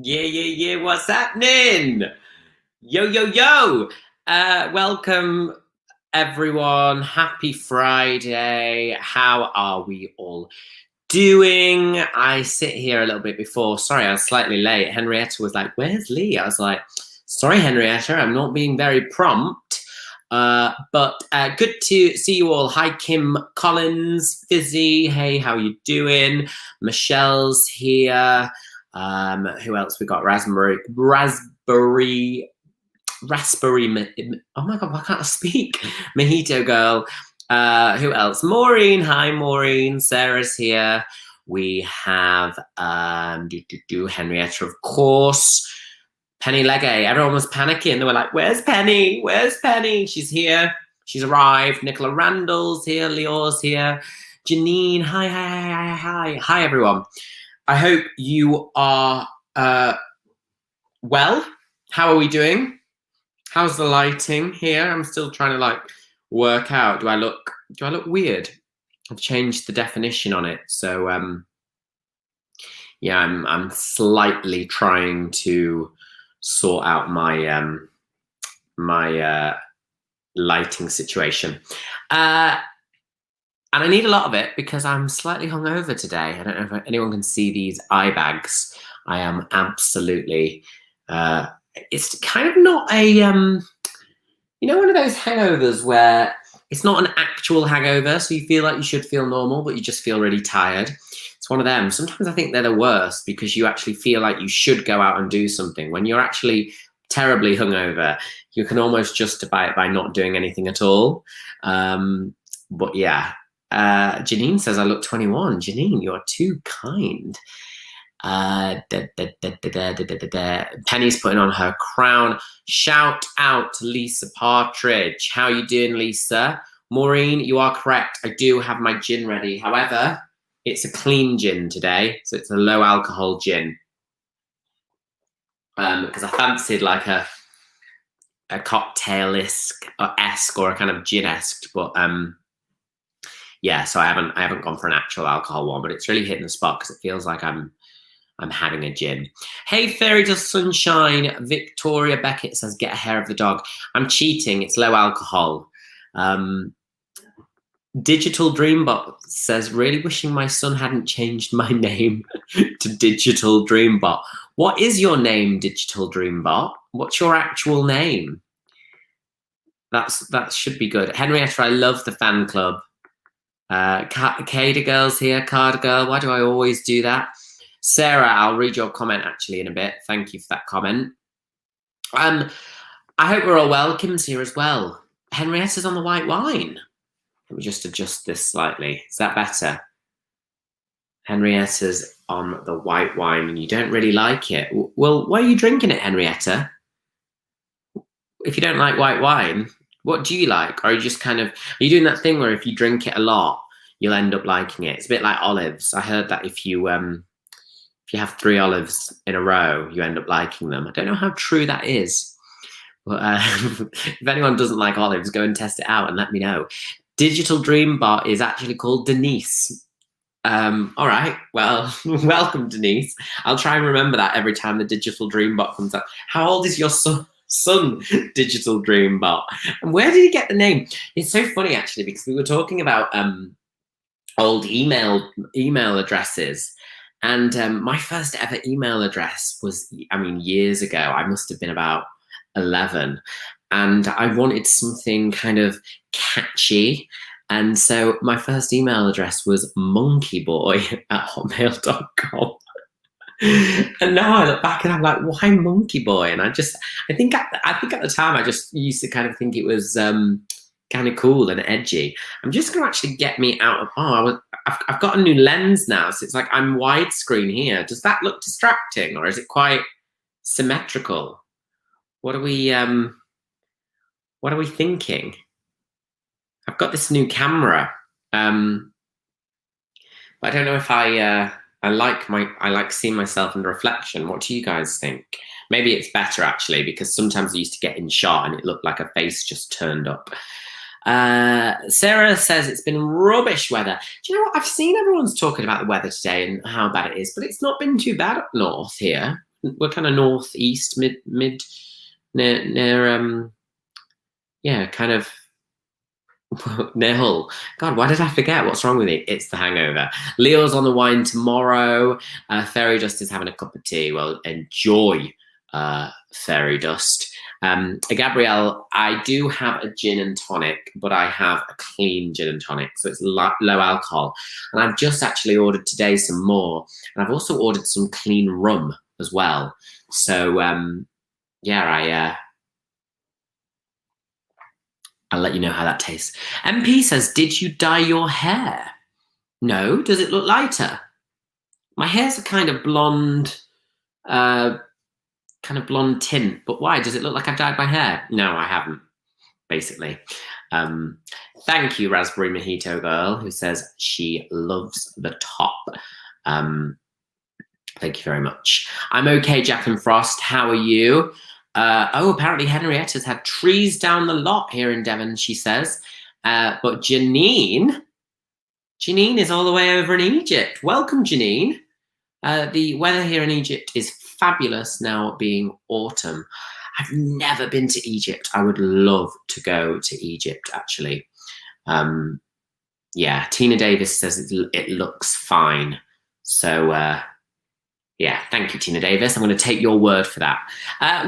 Yeah, what's happening? Yo. Welcome, everyone. Happy Friday. How are we all doing? I sit here a little bit before. Sorry, I was slightly late. Henrietta was like, "Where's Lee?" I was like, "Sorry, Henrietta, I'm not being very prompt." But good to see you all. Hi, Kim Collins, Fizzy. Hey, how you doing? Michelle's here. Who else we got? Raspberry. Oh my god, why can't I speak? Mojito girl. Who else? Maureen. Hi, Maureen. Sarah's here. We have Henrietta, of course. Penny Legay. Everyone was panicking. They were like, "Where's Penny? Where's Penny?" She's here. She's arrived. Nicola Randall's here. Leor's here. Janine. Hi, everyone. I hope you are well. How are we doing? How's the lighting here? I'm still trying to like work out. Do I look weird? I've changed the definition on it. So yeah, I'm slightly trying to sort out my lighting situation. And I need a lot of it because I'm slightly hungover today. I don't know if anyone can see these eye bags. I am absolutely. It's kind of not a one of those hangovers where it's not an actual hangover, so you feel like you should feel normal, but you just feel really tired. It's one of them. Sometimes I think they're the worst because you actually feel like you should go out and do something. When you're actually terribly hungover, you can almost justify it by not doing anything at all. But yeah. Janine says I look 21. Janine, you're too kind. Penny's putting on her crown. Shout out to Lisa Partridge. How you doing, Lisa? Maureen, you are correct. I do have my gin ready. However, it's a clean gin today, so it's a low alcohol gin. Because I fancied like a cocktail-esque or a kind of gin-esque, but yeah, so I haven't gone for an actual alcohol one, but it's really hitting the spot because it feels like I'm having a gin. Hey, Fairy Dust Sunshine. Victoria Beckett says, get a hair of the dog. I'm cheating. It's low alcohol. Digital Dreambot says, really wishing my son hadn't changed my name to Digital Dreambot. What is your name, Digital Dreambot? What's your actual name? That should be good. Henrietta, I love the fan club. Cada Girl's here. Carda Girl, why do I always do that? Sarah, I'll read your comment actually in a bit. Thank you for that comment. I hope we're all well. Kim's here as well. Henrietta's on the white wine. Let me just adjust this slightly. Is that better? Henrietta's on the white wine and you don't really like it. Well, why are you drinking it, Henrietta? If you don't like white wine, what do you like? Or are you just kind of, are you doing that thing where if you drink it a lot, you'll end up liking it? It's a bit like olives. I heard that if you have 3 olives in a row, you end up liking them. I don't know how true that is. But if anyone doesn't like olives, go and test it out and let me know. Digital Dreambot is actually called Denise. All right, well, welcome, Denise. I'll try and remember that every time the Digital Dreambot comes up. How old is your son, Digital Dreambot? And where did he get the name? It's so funny, actually, because we were talking about old email addresses. And my first ever email address was, years ago. I must have been about 11. And I wanted something kind of catchy. And so my first email address was monkeyboy@hotmail.com. And now I look back and I'm like, why Monkey Boy? And I think at the time I just used to kind of think it was kind of cool and edgy. I'm just going to actually get me out of, I've got a new lens now, so it's like I'm widescreen here. Does that look distracting or is it quite symmetrical? What are we thinking? I've got this new camera, but I don't know if I like seeing myself in the reflection. What do you guys think? Maybe it's better actually, because sometimes I used to get in shot and it looked like a face just turned up. Sarah says it's been rubbish weather. Do you know what? I've seen everyone's talking about the weather today and how bad it is, but it's not been too bad up north here. we're kind of northeast, mid near yeah, kind of near Hull. God, why did I forget? What's wrong with me? It's the hangover. Leo's on the wine tomorrow. Fairy Dust is having a cup of tea. Well, enjoy Fairy Dust. Gabrielle, I do have a gin and tonic, but I have a clean gin and tonic, so it's low alcohol. And I've just actually ordered today some more, and I've also ordered some clean rum as well. So yeah, I'll let you know how that tastes. MP says, did you dye your hair? No. Does it look lighter? My hair's a kind of blonde tint, but why? Does it look like I've dyed my hair? No, I haven't, basically. Thank you, Raspberry Mojito Girl, who says she loves the top. Thank you very much. I'm okay, Jacqueline Frost. How are you? Oh, apparently Henrietta's had trees down the lot here in Devon, she says. But Janine is all the way over in Egypt. Welcome, Janine. The weather here in Egypt is fabulous now, being autumn. I've never been to Egypt. I would love to go to Egypt, actually. Yeah, Tina Davis says it looks fine. So, yeah, thank you, Tina Davis. I'm going to take your word for that.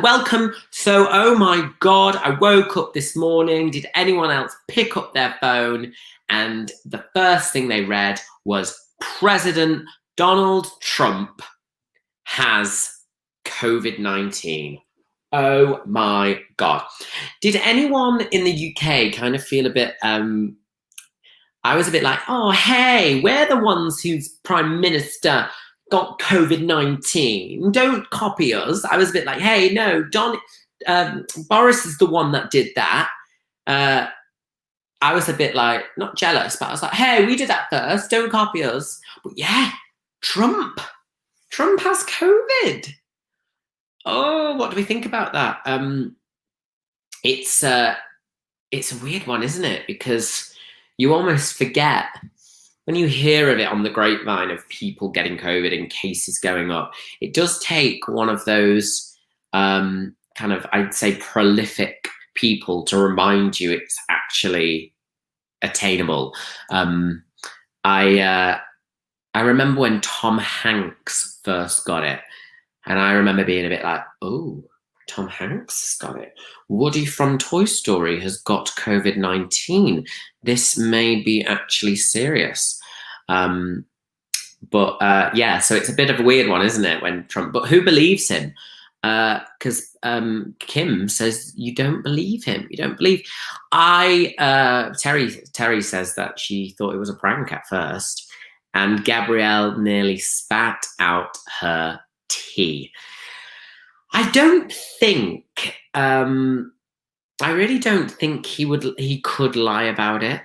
Welcome. So, oh my God, I woke up this morning. Did anyone else pick up their phone? And the first thing they read was President Donald Trump has COVID-19. Oh my God. Did anyone in the UK kind of feel a bit, I was a bit like, oh, hey, we're the ones whose prime minister got COVID-19. Don't copy us. I was a bit like, hey, no, Boris is the one that did that. I was a bit like, not jealous, but I was like, hey, we did that first. Don't copy us. But yeah, Trump has COVID. Oh, what do we think about that? It's a weird one, isn't it? Because you almost forget when you hear of it on the grapevine of people getting COVID and cases going up. It does take one of those kind of, I'd say, prolific people to remind you it's actually attainable. I remember when Tom Hanks first got it, and I remember being a bit like, oh, Tom Hanks has got it. Woody from Toy Story has got COVID-19. This may be actually serious. But yeah, so it's a bit of a weird one, isn't it? When Trump, but who believes him? Because Kim says you don't believe him. You don't believe. Terry says that she thought it was a prank at first, and Gabrielle nearly spat out her tea. I don't think. I really don't think he could lie about it.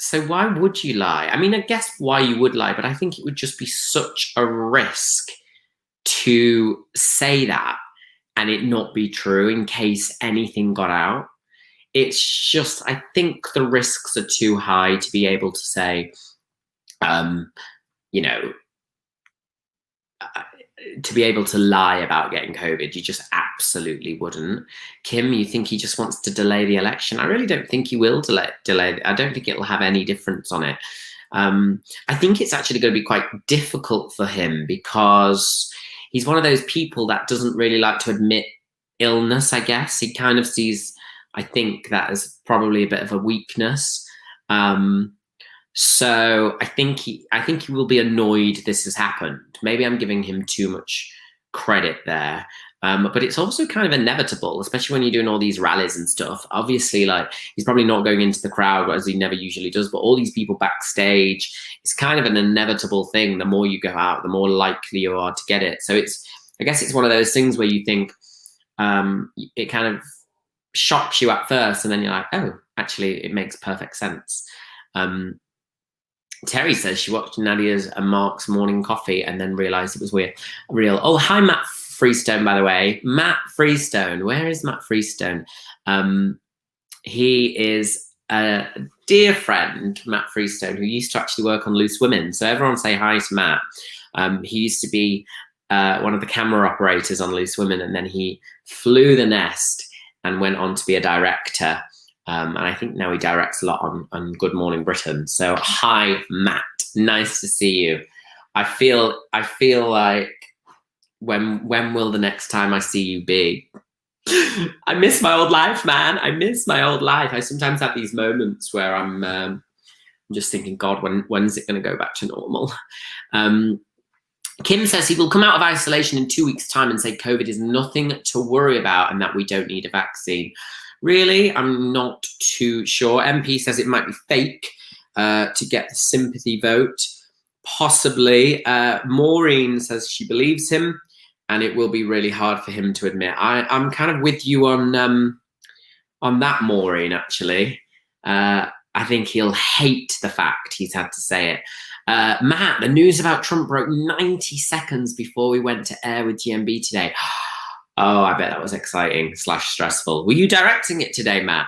So why would you lie? I mean, I guess why you would lie, but I think it would just be such a risk to say that and it not be true in case anything got out. It's just, I think the risks are too high to be able to say, you know, to be able to lie about getting COVID. You just absolutely wouldn't. Kim, you think he just wants to delay the election? I really don't think he will delay. I don't think it'll have any difference on it. I think it's actually going to be quite difficult for him because he's one of those people that doesn't really like to admit illness, I guess. He kind of sees, I think, that as probably a bit of a weakness. So I think he will be annoyed this has happened. Maybe I'm giving him too much credit there. But it's also kind of inevitable, especially when you're doing all these rallies and stuff. Obviously, like, he's probably not going into the crowd as he never usually does, but all these people backstage, it's kind of an inevitable thing. The more you go out, the more likely you are to get it. So I guess it's one of those things where you think it kind of shocks you at first, and then you're like, oh, actually, it makes perfect sense. Terry says she watched Nadia's and Mark's morning coffee and then realised it was real. Oh, hi, Matt Freestone, by the way. Matt Freestone. Where is Matt Freestone? He is a dear friend, Matt Freestone, who used to actually work on Loose Women. So everyone say hi to Matt. He used to be one of the camera operators on Loose Women, and then he flew the nest and went on to be a director. And I think now he directs a lot on Good Morning Britain. So hi, Matt. Nice to see you. I feel like when will the next time I see you be? I miss my old life, man. I miss my old life. I sometimes have these moments where I'm just thinking, God, when's it going to go back to normal? Kim says he will come out of isolation in 2 weeks' time and say COVID is nothing to worry about and that we don't need a vaccine. Really? I'm not too sure. MP says it might be fake to get the sympathy vote. Possibly. Maureen says she believes him and it will be really hard for him to admit. I'm kind of with you on that, Maureen, actually. I think he'll hate the fact he's had to say it. Matt, the news about Trump broke 90 seconds before we went to air with GMB today. Oh, I bet that was exciting / stressful. Were you directing it today, Matt?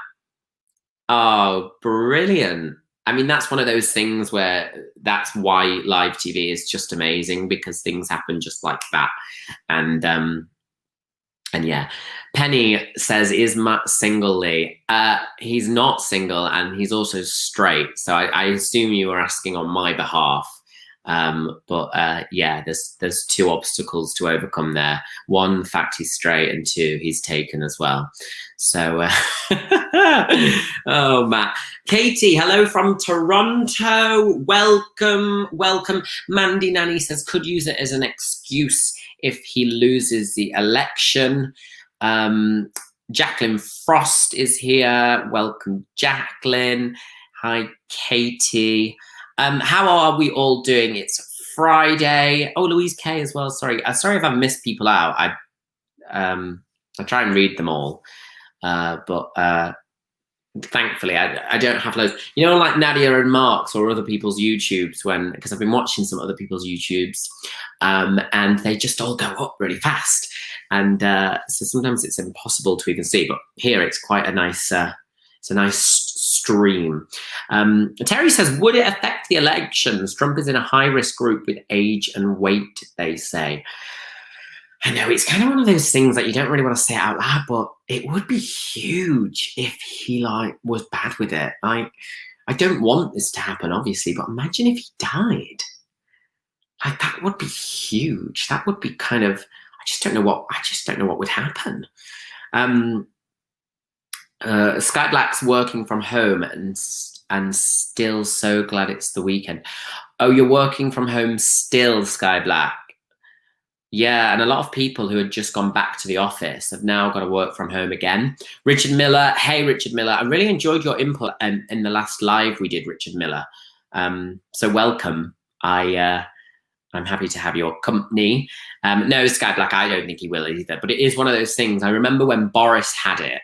Oh, brilliant. I mean, that's one of those things where that's why live TV is just amazing, because things happen just like that. And yeah, Penny says, is Matt single, Lee? He's not single, and he's also straight. So I assume you were asking on my behalf. But yeah, there's 2 obstacles to overcome there. 1, the fact he's straight, and 2, he's taken as well. So, oh, Matt. Katie, hello from Toronto. Welcome. Mandy Nanny says, could use it as an excuse if he loses the election. Jacqueline Frost is here. Welcome, Jacqueline. Hi, Katie. How are we all doing? It's Friday. Oh, Louise K as well. Sorry if I've missed people out. I try and read them all, but thankfully I don't have loads. You know, like Nadia and Mark's or other people's YouTubes, because I've been watching some other people's YouTubes, and they just all go up really fast, and so sometimes it's impossible to even see. But here it's quite a nice. It's a nice stream. Terry says, would it affect the elections? Trump is in a high-risk group with age and weight, they say. I know, it's kind of one of those things that you don't really want to say out loud, but it would be huge if he was bad with it. I don't want this to happen, obviously, but imagine if he died. That would be huge. That would be kind of, I just don't know what would happen. Sky Black's working from home and still so glad it's the weekend. Oh, you're working from home still, Sky Black? Yeah, and a lot of people who had just gone back to the office have now got to work from home again. Richard Miller, hey Richard Miller, I really enjoyed your input in the last live we did, Richard Miller. So welcome. I'm happy to have your company. No, Sky Black, I don't think he will either, but it is one of those things. I remember when Boris had it.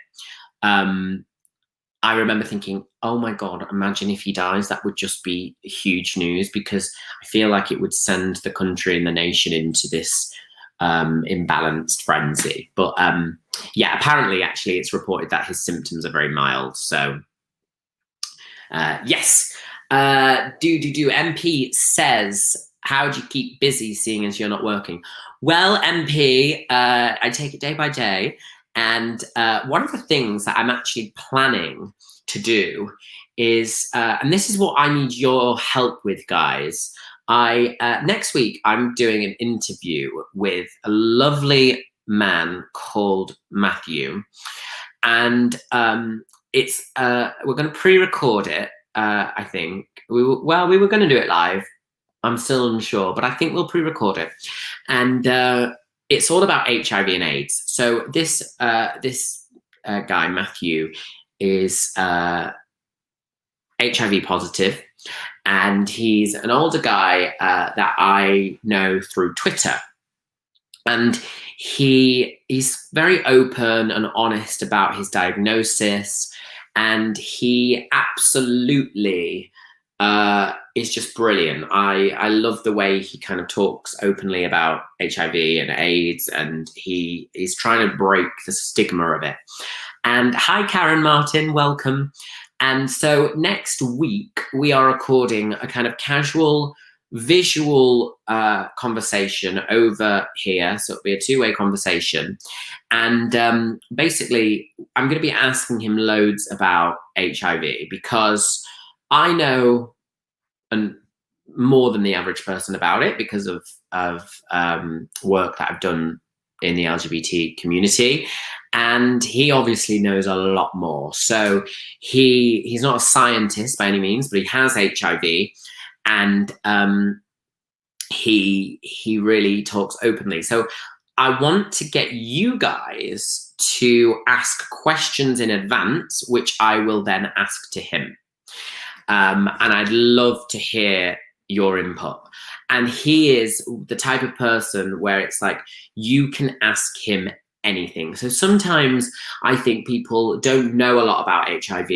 I remember thinking, oh my God, imagine if he dies. That would just be huge news, because I feel like it would send the country and the nation into this imbalanced frenzy. But yeah, apparently, actually, it's reported that his symptoms are very mild. So yes. MP says, how do you keep busy seeing as you're not working? Well, MP, I take it day by day. And one of the things that I'm actually planning to do is, and this is what I need your help with, guys. Next week, I'm doing an interview with a lovely man called Matthew. And we're going to pre-record it, I think. We were going to do it live. I'm still unsure, but I think we'll pre-record it. And it's all about HIV and AIDS. So this guy, Matthew, is HIV positive, and he's an older guy that I know through Twitter. And he's very open and honest about his diagnosis, and he absolutely is just brilliant. I love the way he kind of talks openly about HIV and AIDS, and he's trying to break the stigma of it. And hi, Karen Martin, welcome. And so next week we are recording a kind of casual visual conversation over here. So it'll be a two-way conversation. And basically, I'm going to be asking him loads about HIV because I know more than the average person about it because of work that I've done in the LGBT community. And he obviously knows a lot more. So he's not a scientist by any means, but he has HIV. And he really talks openly. So I want to get you guys to ask questions in advance, which I will then ask to him. And I'd love to hear your input. And he is the type of person where it's like, you can ask him anything. So sometimes I think people don't know a lot about HIV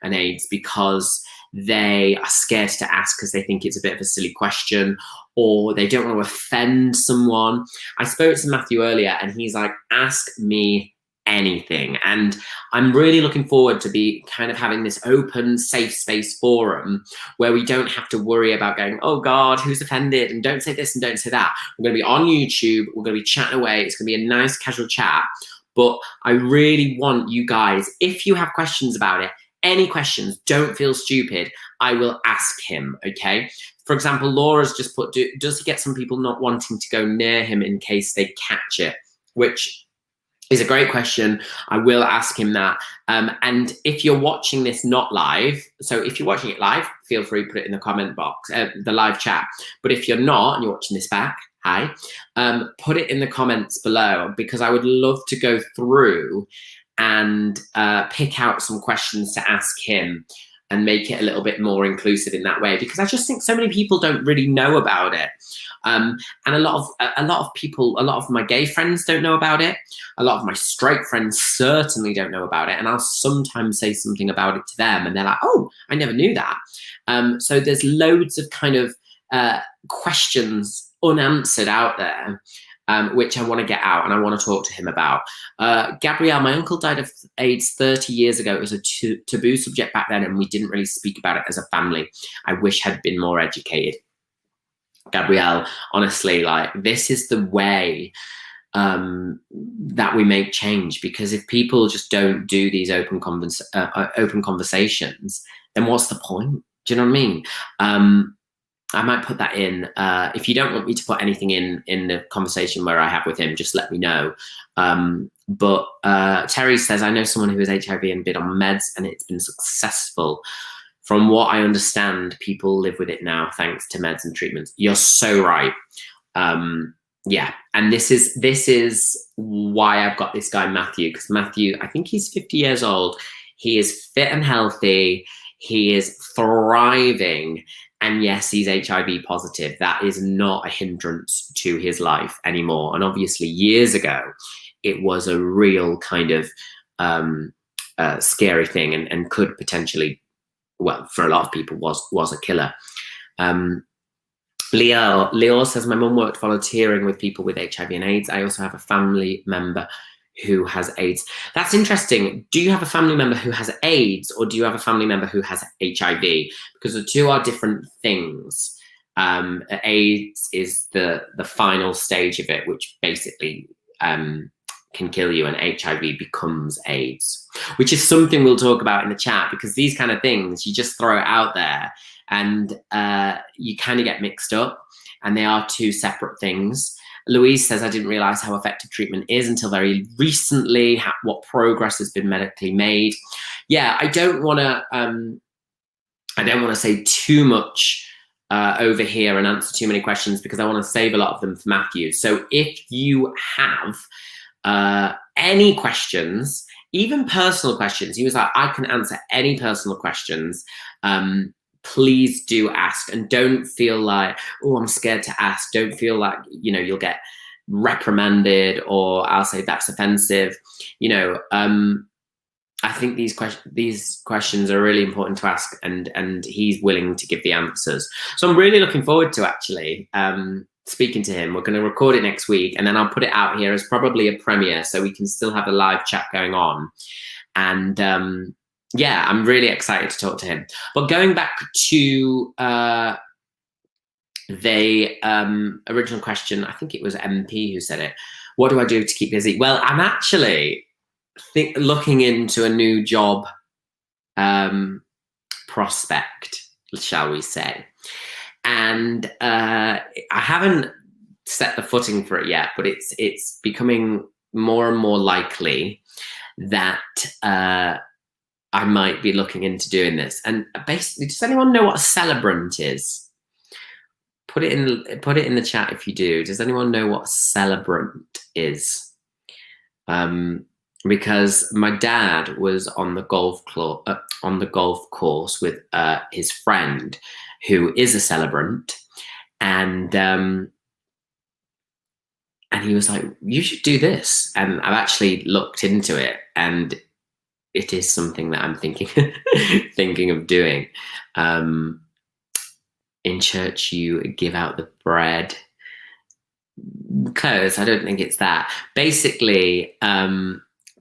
and AIDS because they are scared to ask because they think it's a bit of a silly question, or they don't want to offend someone. I spoke to Matthew earlier and he's like, ask me anything. And I'm really looking forward to be kind of having this open, safe space forum where we don't have to worry about going, oh God, who's offended? And don't say this and don't say that. We're going to be on YouTube. We're going to be chatting away. It's going to be a nice casual chat. But I really want you guys, if you have questions about it, any questions, don't feel stupid. I will ask him, okay? For example, Laura's just put, does he get some people not wanting to go near him in case they catch it? Which is a great question. I will ask him that. And if you're watching this not live, so if you're watching it live, feel free to put it in the comment box, the live chat. But if you're not and you're watching this back, hi, put it in the comments below because I would love to go through and pick out some questions to ask him and make it a little bit more inclusive in that way, because I just think so many people don't really know about it. And a lot of people, a lot of my gay friends don't know about it. A lot of my straight friends certainly don't know about it. And I'll sometimes say something about it to them and they're like, oh, I never knew that. So there's loads of kind of questions unanswered out there, which I want to get out and I want to talk to him about. Gabrielle, my uncle died of AIDS 30 years ago. It was a taboo subject back then and we didn't really speak about it as a family. I wish I'd been more educated. Gabrielle, honestly, like, this is the way that we make change, because if people just don't do these open conversations, then what's the point? Do you know what I mean? I might put that in. If you don't want me to put anything in the conversation where I have with him, just let me know. But Terry says, I know someone who has HIV and been on meds and it's been successful. From what I understand, people live with it now thanks to meds and treatments. You're so right. Yeah, and this is why I've got this guy Matthew, because Matthew, I think he's 50 years old. He is fit and healthy. He is thriving. And yes, he's HIV positive. That is not a hindrance to his life anymore. And obviously years ago, it was a real kind of scary thing and could potentially, well, for a lot of people was a killer. Leo says, my mum worked volunteering with people with HIV and AIDS. I also have a family member who has AIDS. That's interesting. Do you have a family member who has AIDS, or do you have a family member who has HIV? Because the two are different things. AIDS is the final stage of it, which basically can kill you, and HIV becomes AIDS, which is something we'll talk about in the chat, because these kind of things, you just throw it out there and you kind of get mixed up, and they are two separate things. Louise says, I didn't realize how effective treatment is until very recently, what progress has been medically made. Yeah, I don't want to say too much over here and answer too many questions, because I want to save a lot of them for Matthew. So if you have any questions, even personal questions, he was like, I can answer any personal questions. Please do ask, and don't feel like, oh, I'm scared to ask. Don't feel like, you know, you'll get reprimanded or I'll say that's offensive. You know, I think these questions are really important to ask, and he's willing to give the answers. So I'm really looking forward to actually speaking to him. We're going to record it next week, and then I'll put it out here as probably a premiere, so we can still have a live chat going on. And yeah, I'm really excited to talk to him. But going back to they original question, I think it was MP who said it. What do I do to keep busy? Well, I'm actually looking into a new job prospect, shall we say. And I haven't set the footing for it yet, but it's becoming more and more likely that I might be looking into doing this. And basically, does anyone know what a celebrant is? Put it in the chat if you do. Does anyone know what a celebrant is? Because my dad was on the golf course with his friend, who is a celebrant, and he was like, "You should do this." And I've actually looked into it, and it is something that I'm thinking of doing. In church, you give out the bread. Close. I don't think it's that. Basically,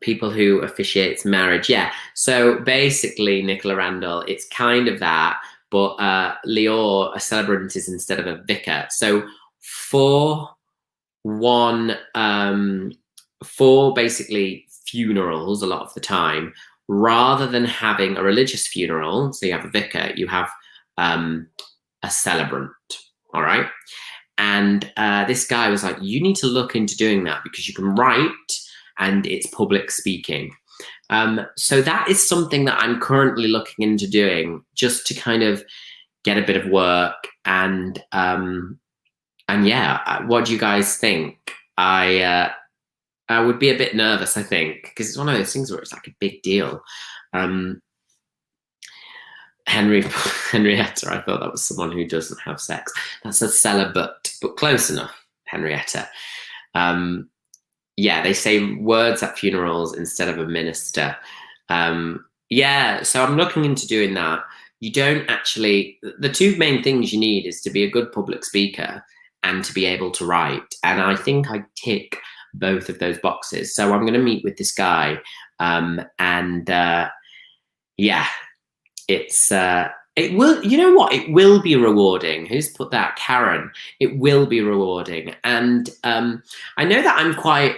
people who officiates marriage. Yeah. So basically, Nicola Randall, it's kind of that, but Lior, a celebrant, is instead of a vicar. So for basically funerals, a lot of the time, rather than having a religious funeral, so you have a vicar, you have a celebrant. All right. And this guy was like, you need to look into doing that because you can write and it's public speaking. So that is something that I'm currently looking into doing, just to kind of get a bit of work. And yeah, what do you guys think? I would be a bit nervous, I think, because it's one of those things where it's like a big deal. Henrietta, I thought that was someone who doesn't have sex. That's a celibate, but close enough, Henrietta. Yeah, they say words at funerals instead of a minister. Yeah, so I'm looking into doing that. You don't actually, the two main things you need is to be a good public speaker and to be able to write. And I think I tick both of those boxes. So I'm going to meet with this guy. Yeah, it will, you know what? It will be rewarding. Who's put that? Karen. It will be rewarding. And I know that I'm quite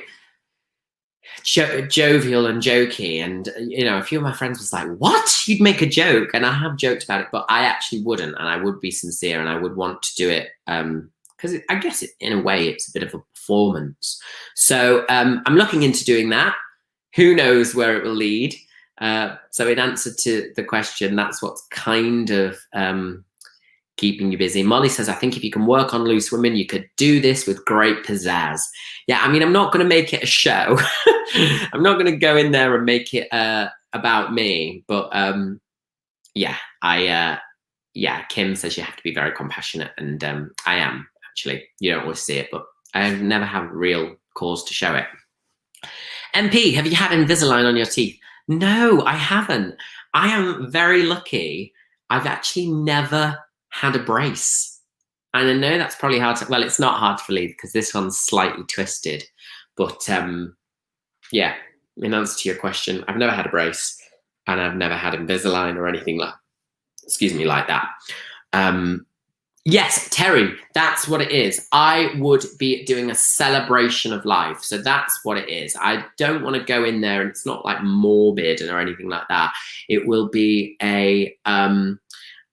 jovial and jokey. And, you know, a few of my friends was like, what? You'd make a joke? And I have joked about it, but I actually wouldn't. And I would be sincere and I would want to do it. Because I guess in a way, it's a bit of a performance. So I'm looking into doing that. Who knows where it will lead? So in answer to the question, that's what's kind of keeping you busy. Molly says, I think if you can work on Loose Women, you could do this with great pizzazz. Yeah, I mean, I'm not going to make it a show. I'm not going to go in there and make it about me. But yeah, Kim says you have to be very compassionate. And I am, actually. You don't always see it, but I've never had real cause to show it. MP, have you had Invisalign on your teeth? No, I haven't. I am very lucky. I've actually never had a brace. And I know that's probably hard to, well, it's not hard to believe because this one's slightly twisted. But yeah, in answer to your question, I've never had a brace and I've never had Invisalign or anything like that. Yes, Terry, that's what it is. I would be doing a celebration of life. So that's what it is. I don't want to go in there and it's not like morbid or anything like that. It will be a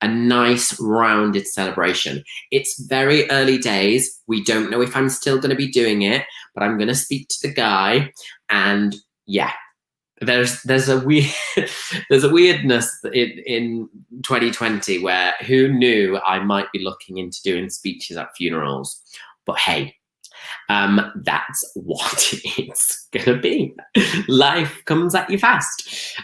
nice rounded celebration. It's very early days. We don't know if I'm still going to be doing it, but I'm going to speak to the guy and yeah. There's a weirdness in 2020 where who knew I might be looking into doing speeches at funerals, but hey, that's what it's gonna be. Life comes at you fast.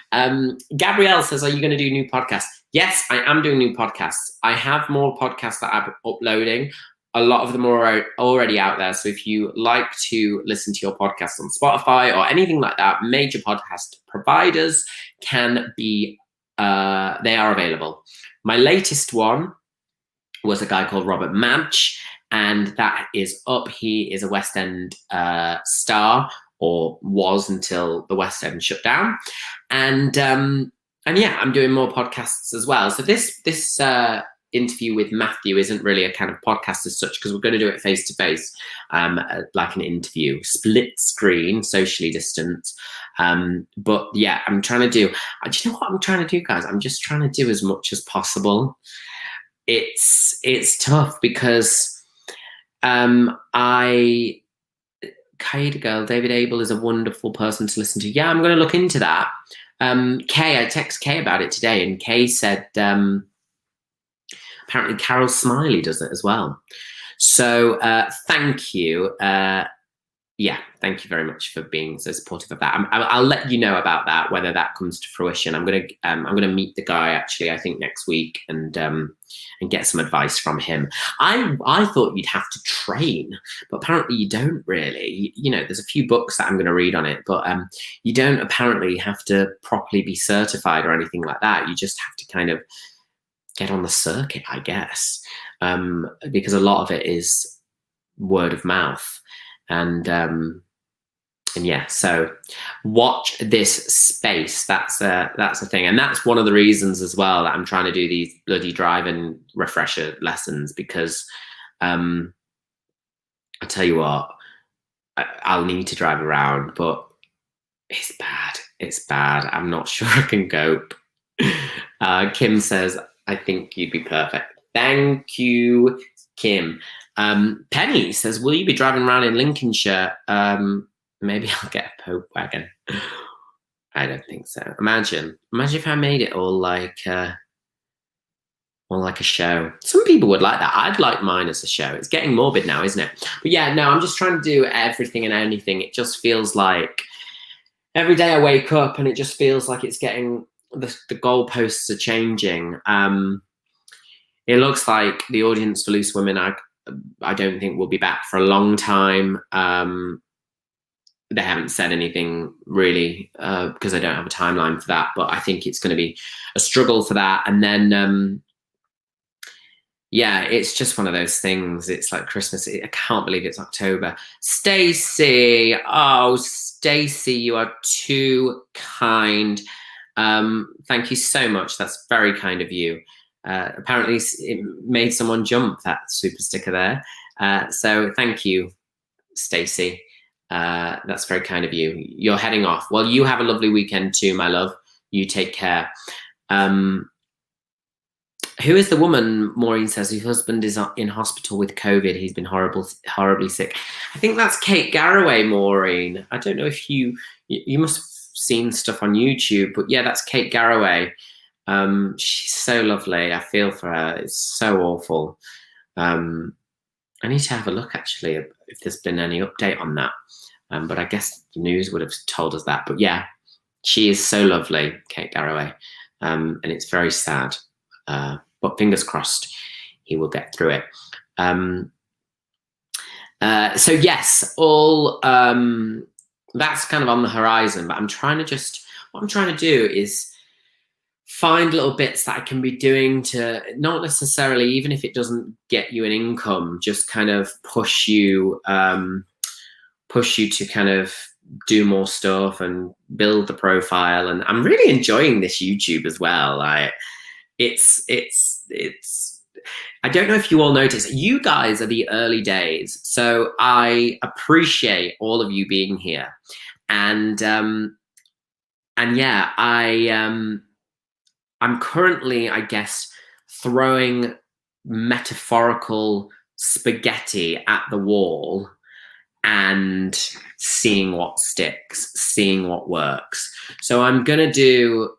Gabrielle says, are you going to do new podcasts? Yes, I am doing new podcasts. I have more podcasts that I'm uploading. A lot of them are already out there. So if you like to listen to your podcast on Spotify or anything like that, major podcast providers can be, they are available. My latest one was a guy called Robert Madge, and that is up. He is a West End star, or was until the West End shut down. And yeah, I'm doing more podcasts as well. So this interview with Matthew isn't really a kind of podcast as such, because we're going to do it face to face, like an interview, split screen, socially distant. But yeah, I'm trying to do. Do you know what I'm trying to do, guys? I'm just trying to do as much as possible. It's tough because Kaida Girl, David Abel is a wonderful person to listen to. Yeah, I'm going to look into that. Kay, I text Kay about it today, and Kay said apparently Carol Smiley does it as well. So thank you. Yeah, thank you very much for being so supportive of that. I'll let you know about that, whether that comes to fruition. I'm gonna meet the guy actually, I think next week, and get some advice from him. I thought you'd have to train, but apparently you don't really. You know, there's a few books that I'm going to read on it, but you don't apparently have to properly be certified or anything like that. You just have to kind of get on the circuit, I guess, because a lot of it is word of mouth. And yeah, so watch this space. That's a thing, and that's one of the reasons as well that I'm trying to do these bloody driving refresher lessons, because I tell you what, I'll need to drive around, but it's bad. It's bad. I'm not sure I can cope. Kim says, I think you'd be perfect. Thank you, Kim. Penny says, will you be driving around in Lincolnshire? Maybe I'll get a Pope wagon. I don't think so. Imagine if I made it all like a show. Some people would like that. I'd like mine as a show. It's getting morbid now, isn't it? But yeah, no, I'm just trying to do everything and anything. It just feels like every day I wake up and it just feels like it's getting, the goalposts are changing. It looks like the audience for Loose Women, I don't think will be back for a long time. They haven't said anything really, because I don't have a timeline for that, but I think it's going to be a struggle for that. And then, yeah, it's just one of those things. It's like Christmas. I can't believe it's October. Stacey, oh, Stacey, you are too kind. Thank you so much. That's very kind of you. Apparently it made someone jump, that super sticker there. So thank you, Stacey. That's very kind of you. You're heading off. Well, you have a lovely weekend too, my love. You take care. Who is the woman? Maureen says her husband is in hospital with COVID. He's been horribly sick. I think that's Kate Garraway, Maureen. I don't know if you must have seen stuff on YouTube, but yeah, that's Kate Garraway. She's so lovely. I feel for her. It's so awful. I need to have a look actually if there's been any update on that. But I guess the news would have told us that. But yeah, she is so lovely, Kate Garraway. And it's very sad. But fingers crossed he will get through it. So yes, all that's kind of on the horizon, but what I'm trying to do is find little bits that I can be doing to not necessarily, even if it doesn't get you an income, just kind of push you to kind of do more stuff and build the profile. And I'm really enjoying this YouTube as well. It's I don't know if you all notice, you guys are the early days, so I appreciate all of you being here. And yeah, I'm currently, I guess, throwing metaphorical spaghetti at the wall and seeing what sticks, seeing what works. So I'm gonna do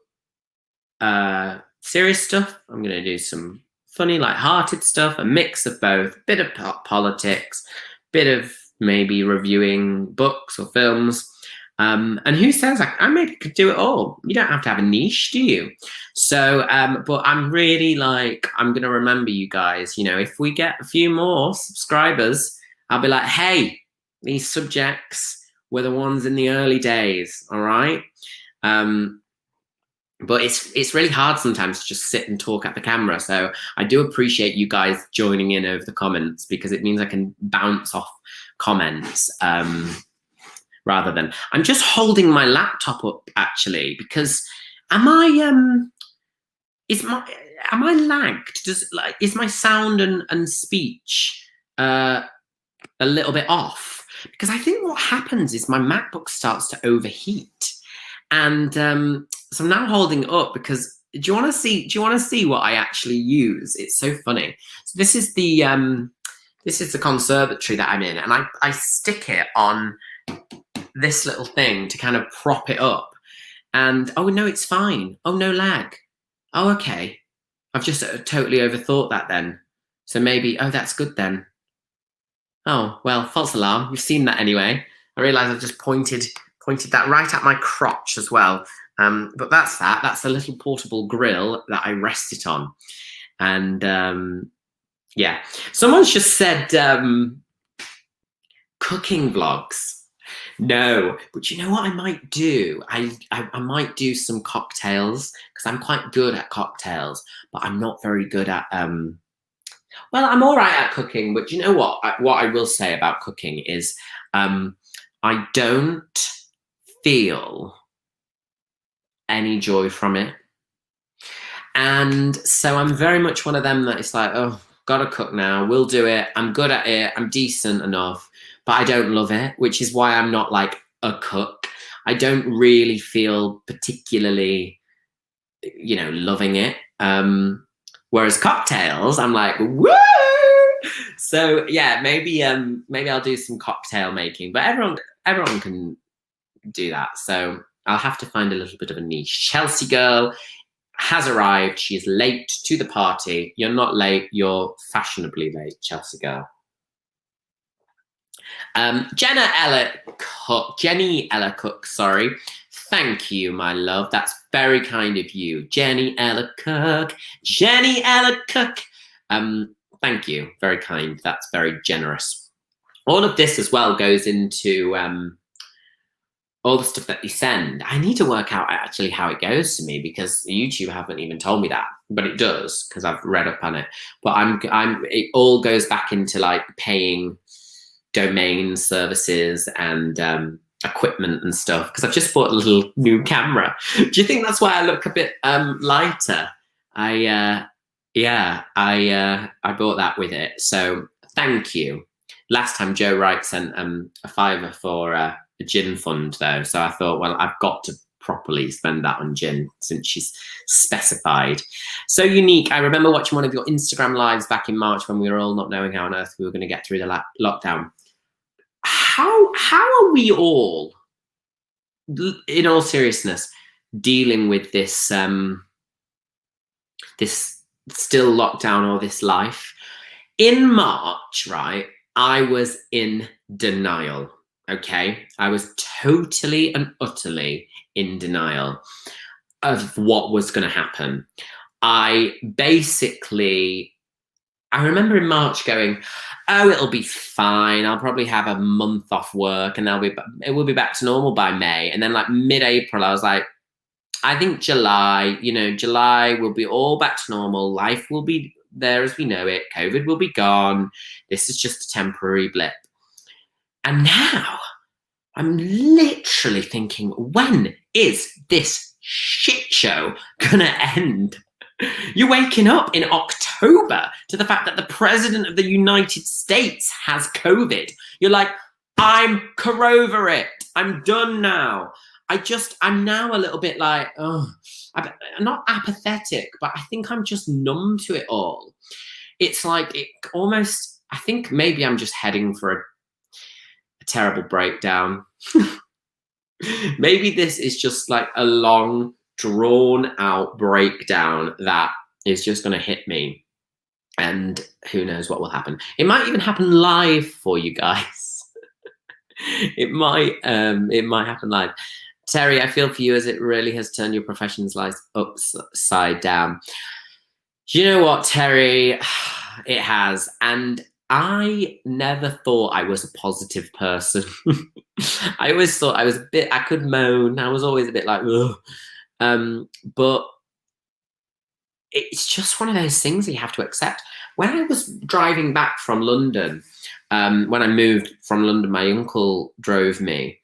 serious stuff. I'm gonna do some funny, light-hearted stuff, a mix of both, a bit of politics, bit of maybe reviewing books or films. And who says I maybe could do it all? You don't have to have a niche, do you? So, but I'm really I'm going to remember you guys, you know, if we get a few more subscribers, I'll be like, hey, these subjects were the ones in the early days, all right? But it's really hard sometimes to just sit and talk at the camera. So I do appreciate you guys joining in over the comments, because it means I can bounce off comments, rather than, I'm just holding my laptop up actually, because am I am I lagged? Is my sound and speech a little bit off? Because I think what happens is my MacBook starts to overheat, and so I'm now holding it up because do you want to see what I actually use? It's so funny. So this is the conservatory that I'm in, and I stick it on this little thing to kind of prop it up. And oh no, it's fine. Oh, no lag. Oh, okay. I've just totally overthought that then. So maybe, oh, that's good then. Oh, well, false alarm. You've seen that anyway. I realise I've just pointed that right at my crotch as well. But that's that. That's a little portable grill that I rest it on. And yeah, someone's just said cooking vlogs. No, but you know what I might do? I might do some cocktails because I'm quite good at cocktails, but I'm not very good at well, I'm all right at cooking, but you know what? What I will say about cooking is I don't feel any joy from it. And so I'm very much one of them that it's like, oh, gotta cook now. We'll do it. I'm good at it. I'm decent enough, but I don't love it, which is why I'm not like a cook. I don't really feel particularly, you know, loving it. Whereas cocktails, I'm like, woo! So yeah, maybe I'll do some cocktail making, but everyone can do that. So I'll have to find a little bit of a niche. Chelsea girl has arrived. She is late to the party. You're not late. You're fashionably late, Chelsea girl. Jenny Ella Cook, sorry. Thank you, my love. That's very kind of you. Jenny Ella Cook. Jenny Ella Cook. Thank you. Very kind. That's very generous. All of this as well goes into all the stuff that you send. I need to work out actually how it goes to me because YouTube haven't even told me that, but it does because I've read up on it. But it all goes back into like paying domain services and equipment and stuff because I've just bought a little new camera. Do you think that's why I look a bit lighter? I bought that with it, so thank you. Last time Joe Wright sent a fiver for a gin fund though, so I thought, well, I've got to properly spend that on gin since she's specified. So unique. I remember watching one of your Instagram lives back in March when we were all not knowing how on earth we were going to get through the lockdown. How are we all, in all seriousness, dealing with this this still lockdown or this life? In March, right, I was in denial. Okay, I was totally and utterly in denial of what was going to happen. I remember in March going, oh, it'll be fine. I'll probably have a month off work and it will be back to normal by May. And then like mid-April, I was like, I think July will be all back to normal. Life will be there as we know it. COVID will be gone. This is just a temporary blip. And now I'm literally thinking, when is this shit show gonna end? You're waking up in October to the fact that the President of the United States has COVID. You're like, I'm over it. I'm done now. I'm now a little bit like, oh, I'm not apathetic, but I think I'm just numb to it all. It's like I think maybe I'm just heading for a terrible breakdown. Maybe this is just like a long, drawn out breakdown that is just going to hit me, and who knows what will happen. It might even happen live for you guys. it might happen live. Terry, I feel for you as it really has turned your profession's life upside down. You know what, Terry? It has. And I never thought I was a positive person. I always thought I could moan. I was always a bit like, ugh. But it's just one of those things that you have to accept. When I was driving back from London, when I moved from London, my uncle drove me,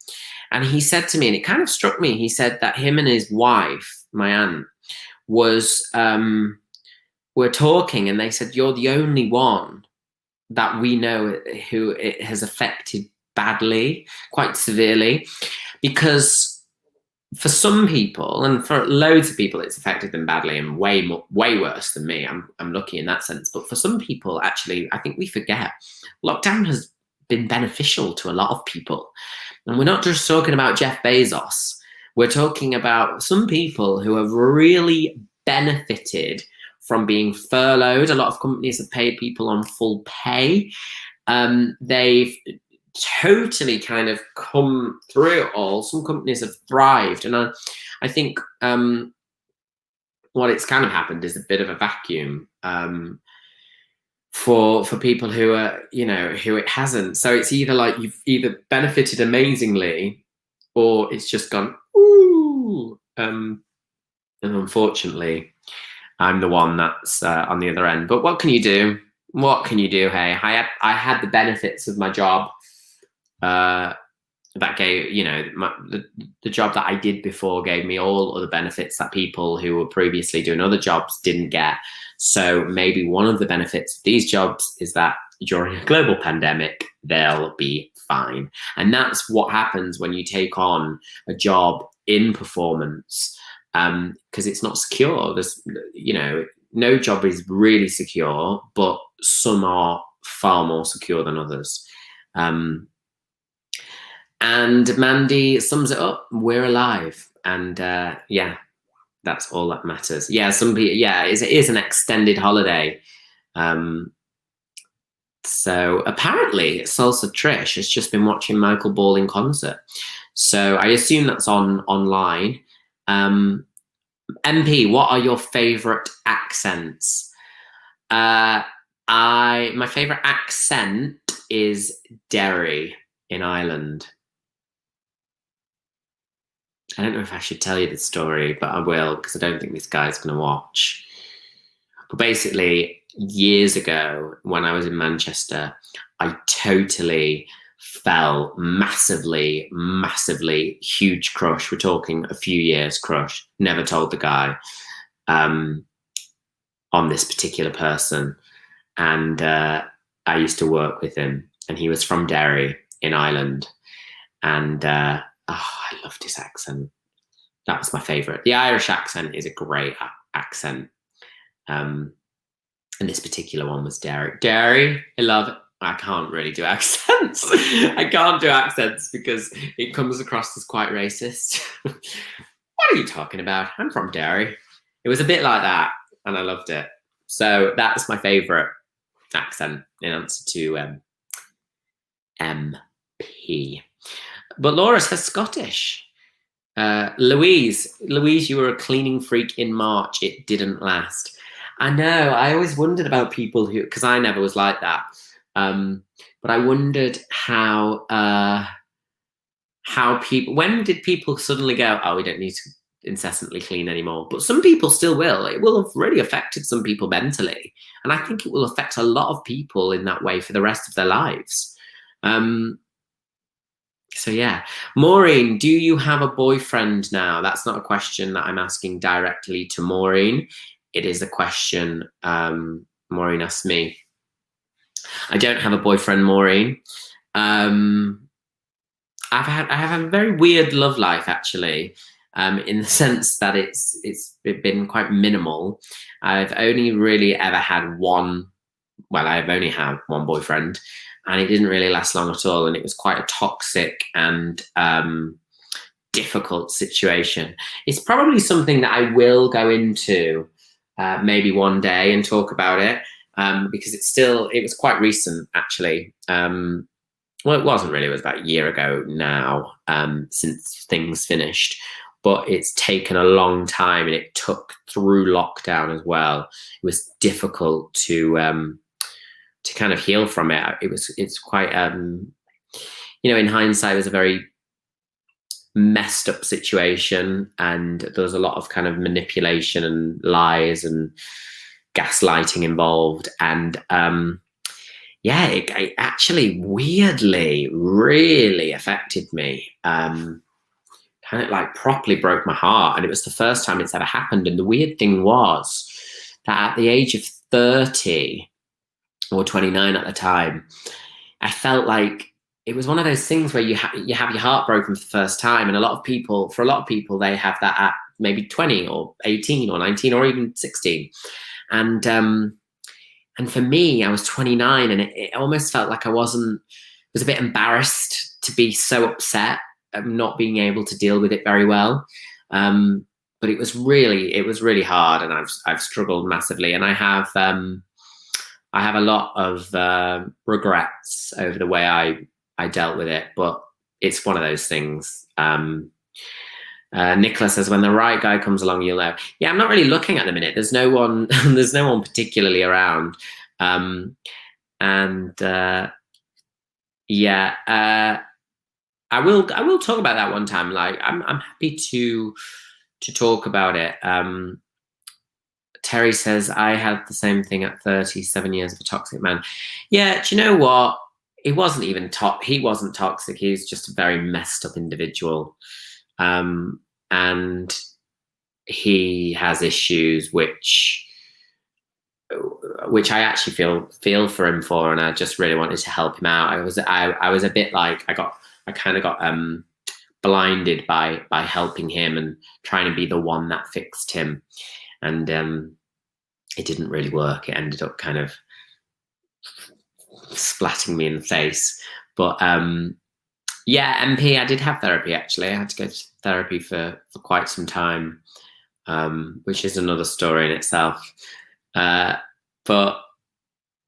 and he said to me, and it kind of struck me, he said that him and his wife, my aunt, was we're talking, and they said, you're the only one that we know who it has affected badly, quite severely, because for some people, and for loads of people, it's affected them badly and way worse than me. I'm lucky in that sense. But for some people, actually, I think we forget lockdown has been beneficial to a lot of people. And we're not just talking about Jeff Bezos. We're talking about some people who have really benefited from being furloughed. A lot of companies have paid people on full pay. They've totally kind of come through it all. Some companies have thrived, and I think what it's kind of happened is a bit of a vacuum for people who are, you know, who it hasn't. So it's either like you've either benefited amazingly, or it's just gone ooh. And unfortunately, I'm the one that's on the other end. But what can you do? What can you do? Hey, I had the benefits of my job. That gave, you know, the job that I did before gave me all other benefits that people who were previously doing other jobs didn't get. So maybe one of the benefits of these jobs is that during a global pandemic, they'll be fine. And that's what happens when you take on a job in performance, because it's not secure. There's, you know, no job is really secure, but some are far more secure than others. And Mandy sums it up. We're alive. And yeah, that's all that matters. Yeah, some people, yeah, it is an extended holiday. So apparently Salsa Trish has just been watching Michael Ball in concert. So I assume that's online. MP, what are your favorite accents? My favorite accent is Derry in Ireland. I don't know if I should tell you the story, but I will, because I don't think this guy's going to watch. But basically, years ago, when I was in Manchester, I totally fell massively huge crush. We're talking a few years crush. Never told the guy on this particular person. And I used to work with him, and he was from Derry in Ireland. And I loved his accent. That was my favorite. The Irish accent is a great accent. And this particular one was Derry. Derry, I love it. I can't really do accents. I can't do accents because it comes across as quite racist. What are you talking about? I'm from Derry. It was a bit like that, and I loved it. So that's my favorite accent in answer to MP. But Laura says Scottish. Louise, you were a cleaning freak in March. It didn't last. I know. I always wondered about people who, because I never was like that. But I wondered how people, when did people suddenly go, oh, we don't need to incessantly clean anymore? But some people still will. It will have really affected some people mentally. And I think it will affect a lot of people in that way for the rest of their lives. So yeah. Maureen, do you have a boyfriend now? That's not a question that I'm asking directly to Maureen. It is a question Maureen asked me. I don't have a boyfriend, Maureen. I have a very weird love life, actually, in the sense that it's been quite minimal. I've only really ever had one. Well, I've only had one boyfriend, and it didn't really last long at all. And it was quite a toxic and difficult situation. It's probably something that I will go into maybe one day and talk about it. Because it was quite recent, actually. Well, it wasn't really, it was about a year ago now, since things finished, but it's taken a long time, and it took through lockdown as well. It was difficult to kind of heal from it. It's quite, you know, in hindsight, it was a very messed up situation, and there was a lot of kind of manipulation and lies and gaslighting involved, and yeah, it actually weirdly really affected me, kind and it like properly broke my heart. And it was the first time it's ever happened. And the weird thing was that at the age of 30 or 29 at the time, I felt like it was one of those things where you have your heart broken for the first time. And for a lot of people, they have that at maybe 20 or 18 or 19 or even 16. And for me, I was 29, and it almost felt like I was a bit embarrassed to be so upset at not being able to deal with it very well. But it was really hard, and I've struggled massively, and I have a lot of regrets over the way I dealt with it. But it's one of those things. Nicola says, when the right guy comes along, you'll know. Yeah, I'm not really looking at the minute. There's no one. There's no one particularly around. Yeah, I will talk about that one time. Like, I'm happy to talk about it. Terry says, I had the same thing at 37 years of a toxic man. Yeah, do you know what? He wasn't even he wasn't toxic. He's just a very messed up individual. And he has issues which I actually feel for him for, and I just really wanted to help him out. I was a bit like I kind of got blinded by helping him and trying to be the one that fixed him, and it didn't really work. It ended up kind of splatting me in the face. But yeah, MP, I did have therapy, actually. I had to go to therapy for quite some time, which is another story in itself. But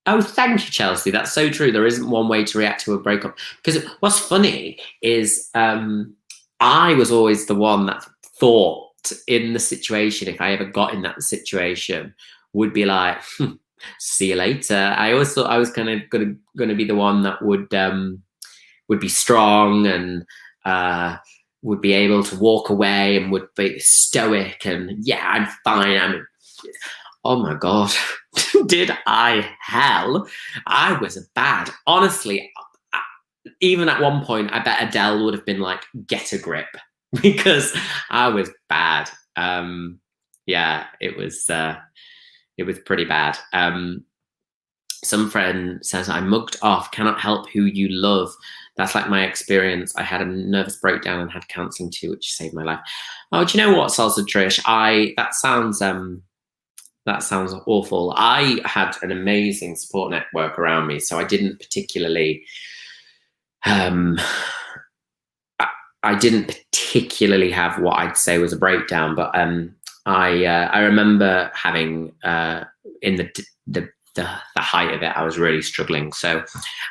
oh, thank you, Chelsea. That's so true. There isn't one way to react to a breakup. Because what's funny is I was always the one that thought in the situation, if I ever got in that situation, would be like, see you later. I always thought I was kind of going to be the one that would be strong and would be able to walk away and would be stoic and yeah, I'm fine. Oh my God, did I hell? I was bad. Honestly, even at one point, I bet Adele would have been like, get a grip, because I was bad. Yeah, it was pretty bad. Some friend says, I mugged off, cannot help who you love. That's like my experience. I had a nervous breakdown and had counselling too, which saved my life. Oh, do you know what, Salsa Trish? That sounds awful. I had an amazing support network around me, so I didn't particularly have what I'd say was a breakdown. But I remember having in the height of it, I was really struggling. So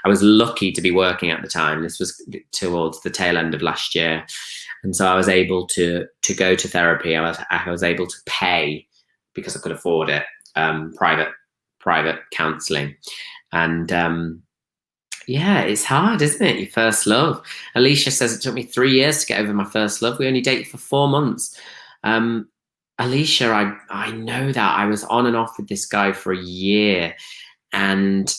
I was lucky to be working at the time. This was towards the tail end of last year, and so I was able to go to therapy. I was able to pay, because I could afford it, private counselling. And yeah, it's hard, isn't it? Your first love. Alicia says, it took me 3 years to get over my first love. We only dated for 4 months. Alicia, I know that. I was on and off with this guy for a year, and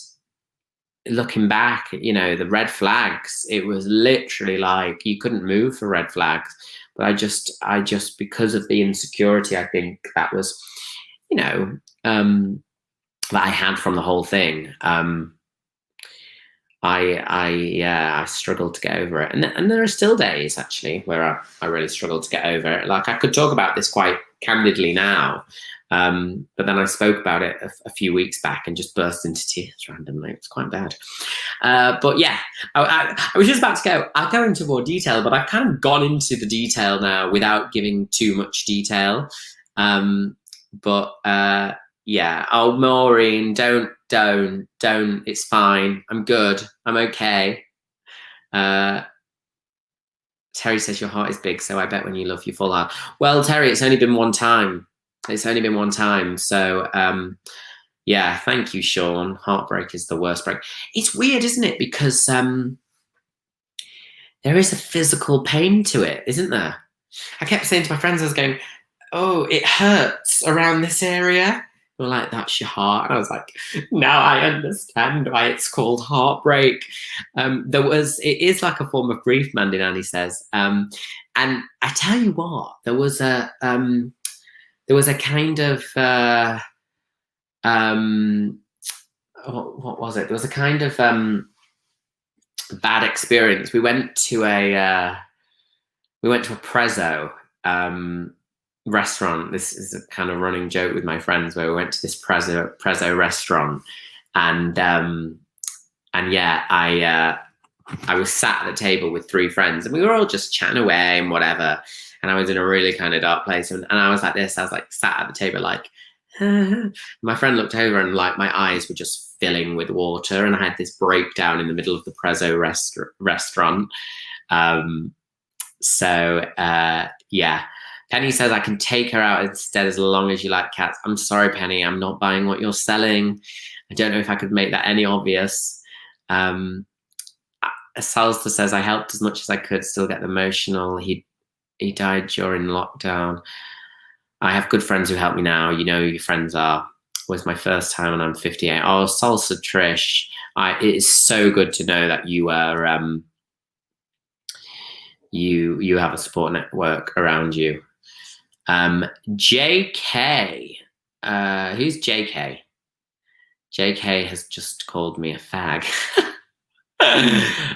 looking back, you know, the red flags, it was literally like you couldn't move for red flags. But I just because of the insecurity, I think that was, you know, that I had from the whole thing. I struggled to get over it, and there are still days actually where I really struggled to get over it. Like, I could talk about this quite candidly now, but then I spoke about it a few weeks back and just burst into tears randomly. It's quite bad. But yeah, I was just about to go. I'll go into more detail, but I've kind of gone into the detail now without giving too much detail. But yeah. Oh, Maureen, don't. It's fine. I'm good. I'm okay. Terry says your heart is big, so I bet when you love, you fall out. Well, Terry, it's only been one time. So, yeah, thank you, Sean. Heartbreak is the worst break. It's weird, isn't it? Because there is a physical pain to it, isn't there? I kept saying to my friends, I was going, oh, it hurts around this area. They were like, that's your heart. And I was like, now I understand why it's called heartbreak. It is like a form of grief, Mandy Nanny says. And I tell you what, there was a kind of what was it? There was a kind of bad experience. We went to a prezzo restaurant. This is a kind of running joke with my friends, where we went to this prezzo restaurant, and yeah, I was sat at the table with 3 friends, and we were all just chatting away and whatever. And I was in a really kind of dark place, and I was like this. I was like sat at the table, like. My friend looked over, and like my eyes were just filling with water, and I had this breakdown in the middle of the prezzo restaurant. Yeah. Penny says I can take her out instead as long as you like cats. I'm sorry, Penny, I'm not buying what you're selling. I don't know if I could make that any obvious. Salster says I helped as much as I could, still get emotional. He died during lockdown. I have good friends who help me now. You know who your friends are. It was my first time, and I'm 58. Oh, Salsa Trish. It is so good to know that you are you have a support network around you. JK. Who's JK? JK has just called me a fag.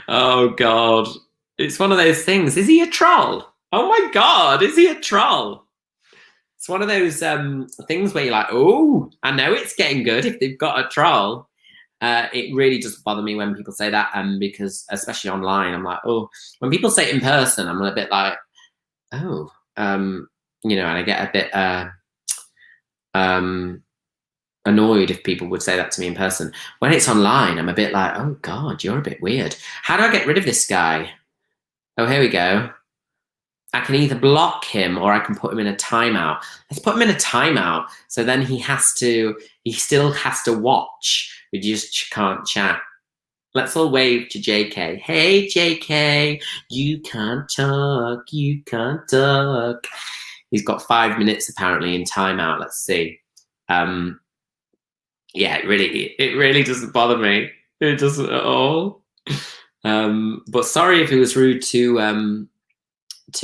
Oh God. It's one of those things. Is he a troll? Oh my God, is he a troll? It's one of those things where you're like, oh, I know it's getting good if they've got a troll. It really doesn't bother me when people say that, because especially online, I'm like, oh, when people say it in person, I'm a bit like, oh, and I get a bit annoyed if people would say that to me in person. When it's online, I'm a bit like, oh God, you're a bit weird. How do I get rid of this guy? Oh, here we go. I can either block him or I can put him in a timeout. Let's put him in a timeout. So then he still has to watch. We just can't chat. Let's all wave to JK. Hey, JK, you can't talk. You can't talk. He's got 5 minutes apparently in timeout. Let's see. Yeah, it really doesn't bother me. It doesn't at all. But sorry if it was rude to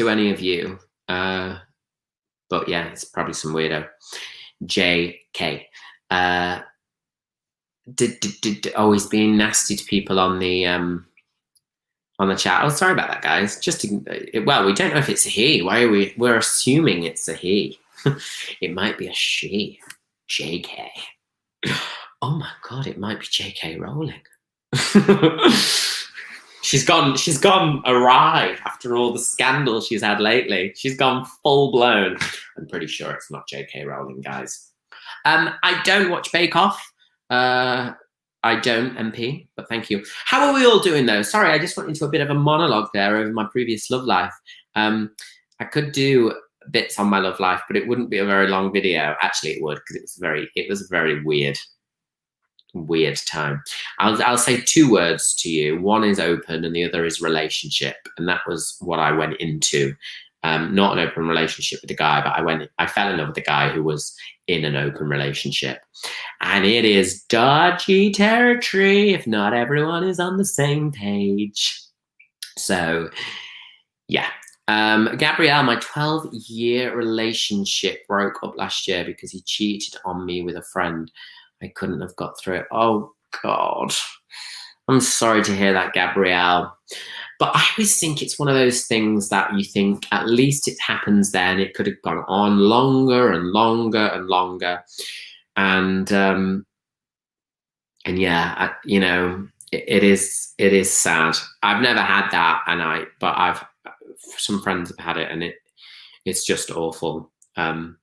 any of you, but yeah, it's probably some weirdo. JK. Did always being nasty to people on the chat. Oh, sorry about that, guys. Well, we don't know if it's a he. Why are we're assuming it's a he? It might be a she. JK. Oh my God, it might be JK Rowling. She's gone awry after all the scandal she's had lately. She's gone full blown. I'm pretty sure it's not J.K. Rowling, guys. I don't watch Bake Off. I don't, MP, but thank you. How are we all doing though? Sorry, I just went into a bit of a monologue there over my previous love life. I could do bits on my love life, but it wouldn't be a very long video. Actually, it would, because it was a very weird time. I'll say 2 words to you. One is open and the other is relationship, and that was what I went into. Not an open relationship with a guy, but I fell in love with a guy who was in an open relationship, and it is dodgy territory if not everyone is on the same page. So yeah. Gabrielle, my 12-year relationship broke up last year because he cheated on me with a friend. I couldn't have got through it. Oh, God. I'm sorry to hear that, Gabrielle. But I always think it's one of those things that you think at least it happens then. It could have gone on longer and longer and longer. And yeah, it is sad. I've never had that, but some friends have had it, and it's just awful. But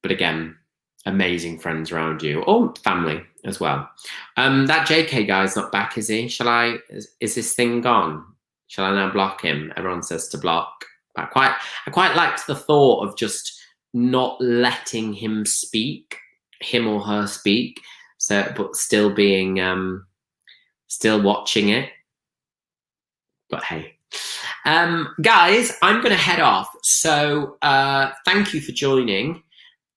again, amazing friends around you, or family as well. That JK guy's not back, is he? Is this thing gone? Shall I now block him? Everyone says to block. I quite liked the thought of just not letting him or her speak. So, but still being, still watching it. But hey. Guys, I'm going to head off. So thank you for joining.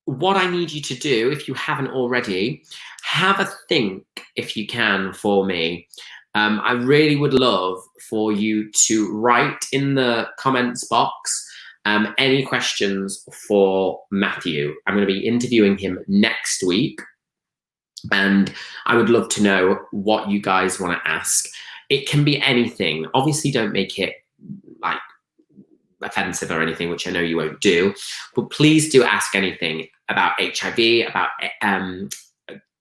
What I need you to do, if you haven't already, have a think, if you can, for me, I really would love for you to write in the comments box any questions for Matthew. I'm going to be interviewing him next week, and I would love to know what you guys want to ask. It can be anything. Obviously, don't make it like offensive or anything, which I know you won't do, but please do ask anything about HIV, about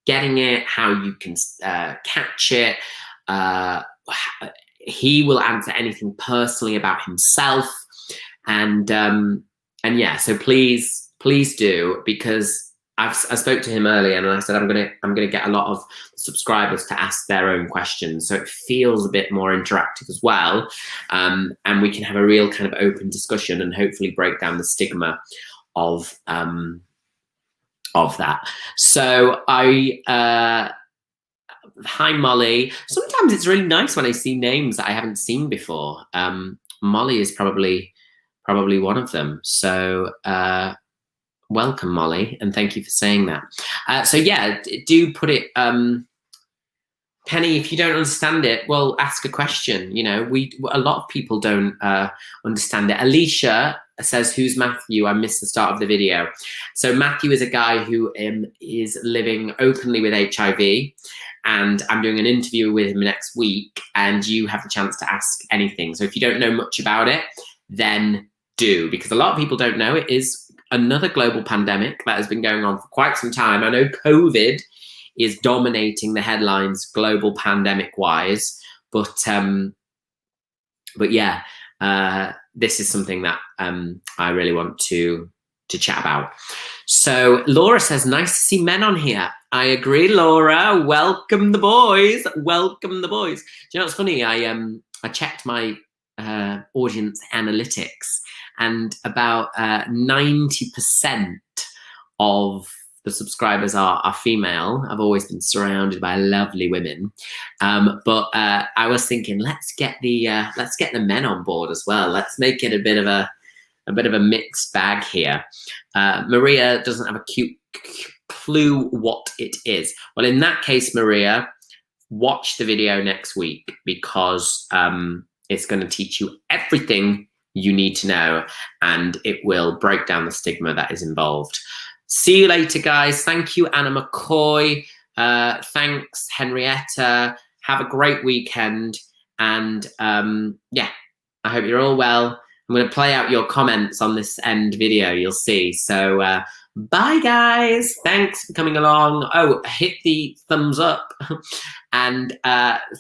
getting it, how you can catch it. He will answer anything personally about himself, and yeah, so please do, because I spoke to him earlier and I said I'm gonna get a lot of subscribers to ask their own questions, so it feels a bit more interactive as well, and we can have a real kind of open discussion and hopefully break down the stigma of that. So hi Molly. Sometimes it's really nice when I see names that I haven't seen before. Molly is probably one of them. So welcome, Molly, and thank you for saying that. So yeah, do put it, Penny, if you don't understand it, well, ask a question. You know, a lot of people don't understand it. Alicia says, who's Matthew? I missed the start of the video. So Matthew is a guy who is living openly with HIV, and I'm doing an interview with him next week, and you have the chance to ask anything. So if you don't know much about it, then do, because a lot of people don't know it is another global pandemic that has been going on for quite some time. I know COVID is dominating the headlines global pandemic wise, but yeah, this is something that I really want to chat about. So Laura says, nice to see men on here. I agree, Laura. Welcome the boys. Welcome the boys. Do you know what's funny? I checked my audience analytics, and about 90% of the subscribers are female. I've always been surrounded by lovely women, but I was thinking, let's get the men on board as well. Let's make it a bit of a mixed bag here. Maria doesn't have a clue what it is. Well, in that case, Maria, watch the video next week, because it's going to teach you everything you need to know, and it will break down the stigma that is involved. See you later, guys. Thank you, Anna McCoy. Thanks, Henrietta. Have a great weekend. And yeah, I hope you're all well. I'm going to play out your comments on this end video, you'll see. So bye, guys. Thanks for coming along. Oh, hit the thumbs up and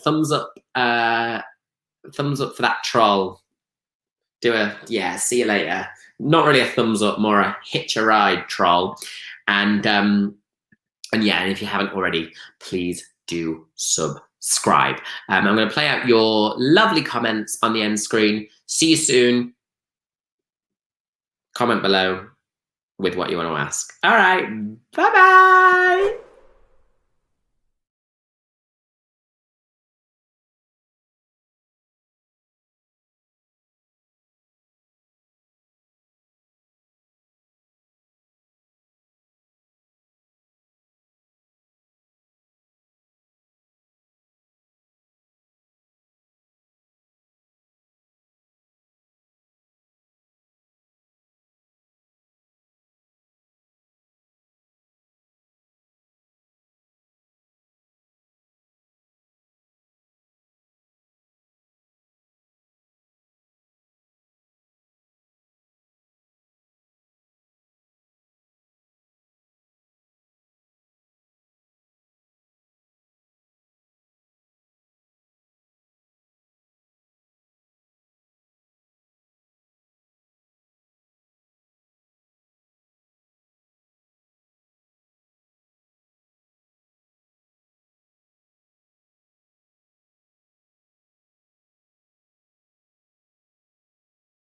thumbs up for that troll. Yeah, see you later. Not really a thumbs up, more a hitch a ride troll. And yeah, and if you haven't already, please do subscribe. I'm going to play out your lovely comments on the end screen. See you soon. Comment below with what you want to ask. All right, bye-bye.